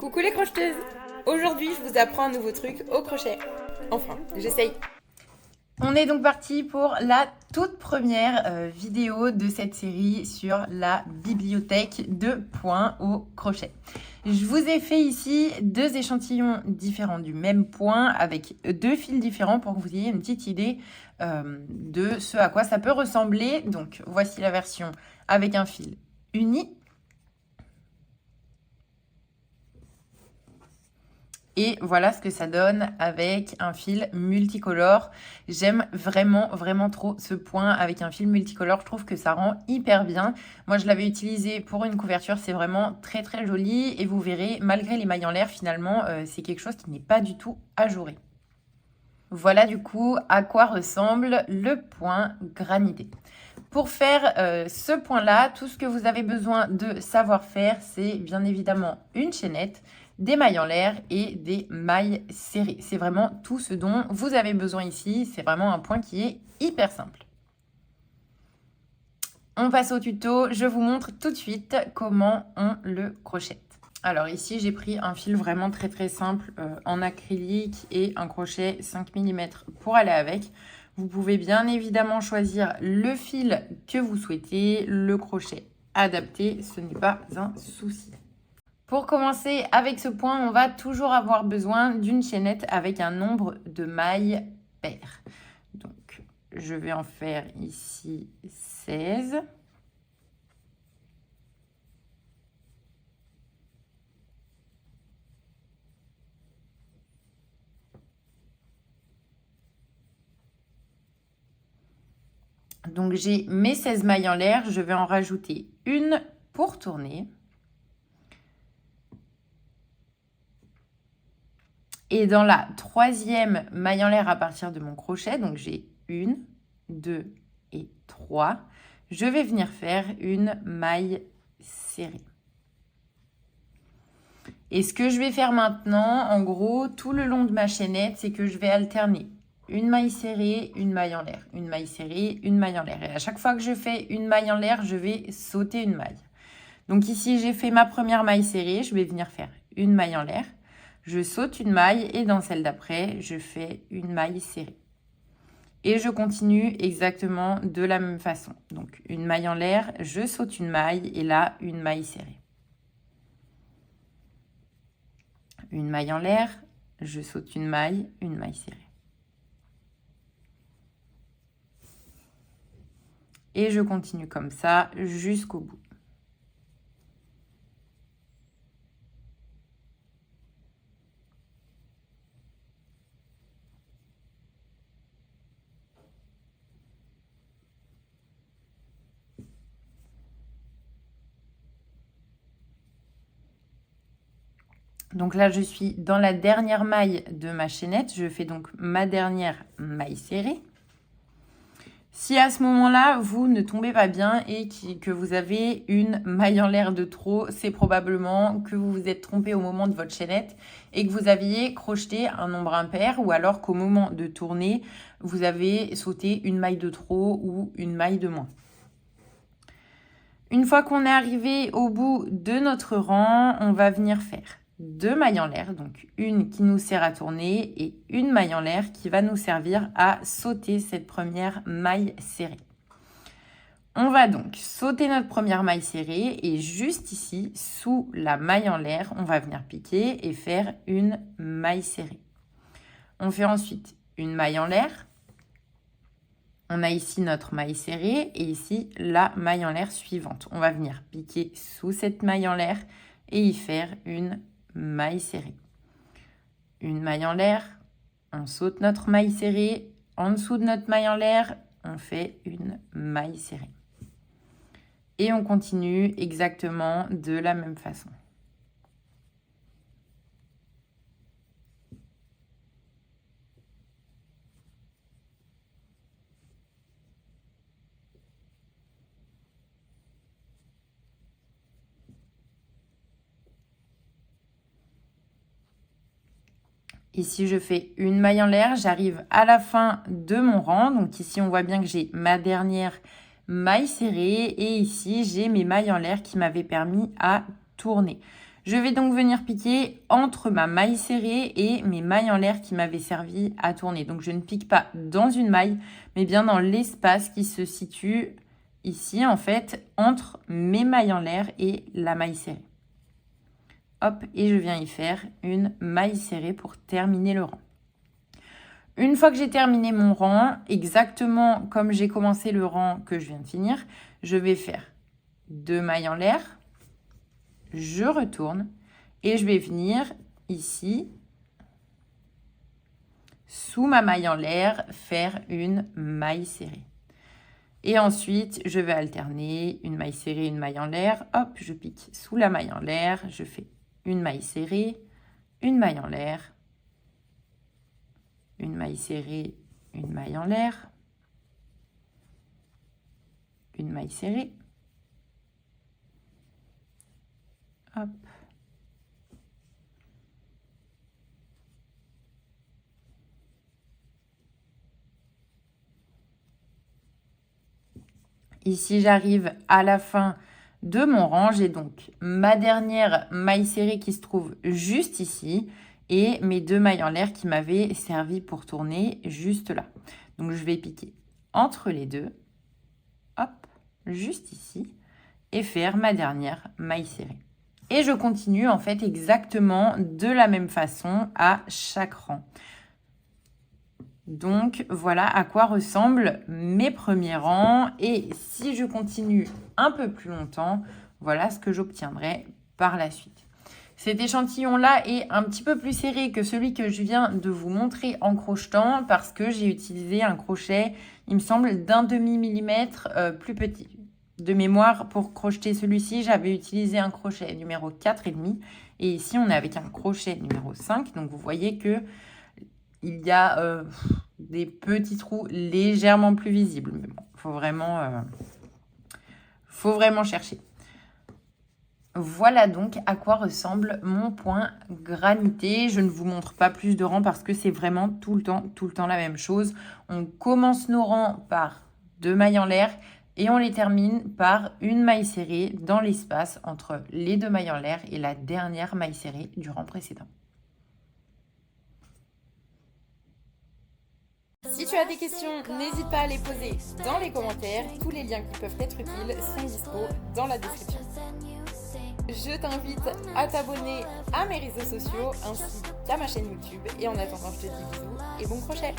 Coucou les crocheteuses! Aujourd'hui, je vous apprends un nouveau truc au crochet. Enfin, j'essaye. On est donc parti pour la toute première vidéo de cette série sur la bibliothèque de points au crochet. Je vous ai fait ici deux échantillons différents du même point avec deux fils différents pour que vous ayez une petite idée de ce à quoi ça peut ressembler. Donc voici la version avec un fil uni. Et voilà ce que ça donne avec un fil multicolore. J'aime vraiment trop ce point avec un fil multicolore. Je trouve que ça rend hyper bien. Moi, je l'avais utilisé pour une couverture. C'est vraiment très joli. Et vous verrez, malgré les mailles en l'air, finalement, c'est quelque chose qui n'est pas du tout ajouré. Voilà du coup à quoi ressemble le point granité. Pour faire ce point-là, tout ce que vous avez besoin de savoir faire, c'est bien évidemment une chaînette, des mailles en l'air et des mailles serrées. C'est vraiment tout ce dont vous avez besoin ici. C'est vraiment un point qui est hyper simple. On passe au tuto. Je vous montre tout de suite comment on le crochette. Alors ici, j'ai pris un fil vraiment très simple en acrylique et un crochet 5 mm pour aller avec. Vous pouvez bien évidemment choisir le fil que vous souhaitez, le crochet adapté, ce n'est pas un souci. Pour commencer avec ce point, on va toujours avoir besoin d'une chaînette avec un nombre de mailles pair. Donc, je vais en faire ici 16. Donc, j'ai mes 16 mailles en l'air. Je vais en rajouter une pour tourner. Et dans la troisième maille en l'air à partir de mon crochet, donc j'ai 1, 2 et 3, je vais venir faire une maille serrée. Et ce que je vais faire maintenant, en gros, tout le long de ma chaînette, c'est que je vais alterner une maille serrée, une maille en l'air, une maille serrée, une maille en l'air. Et à chaque fois que je fais une maille en l'air, je vais sauter une maille. Donc ici, j'ai fait ma première maille serrée, je vais venir faire une maille en l'air. Je saute une maille et dans celle d'après, je fais une maille serrée. Et je continue exactement de la même façon. Donc, une maille en l'air, je saute une maille et là, une maille serrée. Une maille en l'air, je saute une maille serrée. Et je continue comme ça jusqu'au bout. Donc là, je suis dans la dernière maille de ma chaînette. Je fais donc ma dernière maille serrée. Si à ce moment-là, vous ne tombez pas bien et que vous avez une maille en l'air de trop, c'est probablement que vous vous êtes trompé au moment de votre chaînette et que vous aviez crocheté un nombre impair ou alors qu'au moment de tourner, vous avez sauté une maille de trop ou une maille de moins. Une fois qu'on est arrivé au bout de notre rang, on va venir faire deux mailles en l'air, donc une qui nous sert à tourner et une maille en l'air qui va nous servir à sauter cette première maille serrée. On va donc sauter notre première maille serrée et juste ici, sous la maille en l'air, on va venir piquer et faire une maille serrée. On fait ensuite une maille en l'air. On a ici notre maille serrée et ici la maille en l'air suivante. On va venir piquer sous cette maille en l'air et y faire une maille serrée. Une maille en l'air, on saute notre maille serrée. En dessous de notre maille en l'air, on fait une maille serrée. Et on continue exactement de la même façon. Ici, je fais une maille en l'air. J'arrive à la fin de mon rang. Donc ici, on voit bien que j'ai ma dernière maille serrée. Et ici, j'ai mes mailles en l'air qui m'avaient permis à tourner. Je vais donc venir piquer entre ma maille serrée et mes mailles en l'air qui m'avaient servi à tourner. Donc je ne pique pas dans une maille, mais bien dans l'espace qui se situe ici, en fait, entre mes mailles en l'air et la maille serrée. Hop, et je viens y faire une maille serrée pour terminer le rang. Une fois que j'ai terminé mon rang, exactement comme j'ai commencé le rang que je viens de finir, je vais faire 2 mailles en l'air, je retourne et je vais venir ici, sous ma maille en l'air, faire une maille serrée. Et ensuite, je vais alterner une maille serrée, une maille en l'air. Hop, je pique sous la maille en l'air, je fais une maille serrée, une maille en l'air, une maille serrée, une maille en l'air, une maille serrée. Hop. Ici, j'arrive à la fin de mon rang. J'ai donc ma dernière maille serrée qui se trouve juste ici et mes 2 mailles en l'air qui m'avaient servi pour tourner juste là. Donc, je vais piquer entre les deux, hop, juste ici, et faire ma dernière maille serrée. Et je continue en fait exactement de la même façon à chaque rang. Donc, voilà à quoi ressemblent mes premiers rangs. Et si je continue un peu plus longtemps, voilà ce que j'obtiendrai par la suite. Cet échantillon-là est un petit peu plus serré que celui que je viens de vous montrer en crochetant parce que j'ai utilisé un crochet, il me semble, d'1/2 millimètre plus petit. De mémoire, pour crocheter celui-ci, j'avais utilisé un crochet numéro 4,5 et ici, on est avec un crochet numéro 5. Donc, vous voyez que il y a des petits trous légèrement plus visibles. Mais bon, faut vraiment chercher. Voilà donc à quoi ressemble mon point granité. Je ne vous montre pas plus de rangs parce que c'est vraiment tout le temps la même chose. On commence nos rangs par 2 mailles en l'air et on les termine par une maille serrée dans l'espace entre les 2 mailles en l'air et la dernière maille serrée du rang précédent. Si tu as des questions, n'hésite pas à les poser dans les commentaires. Tous les liens qui peuvent être utiles sont dispo dans la description. Je t'invite à t'abonner à mes réseaux sociaux ainsi qu'à ma chaîne YouTube. Et en attendant, je te dis bisous et bon crochet!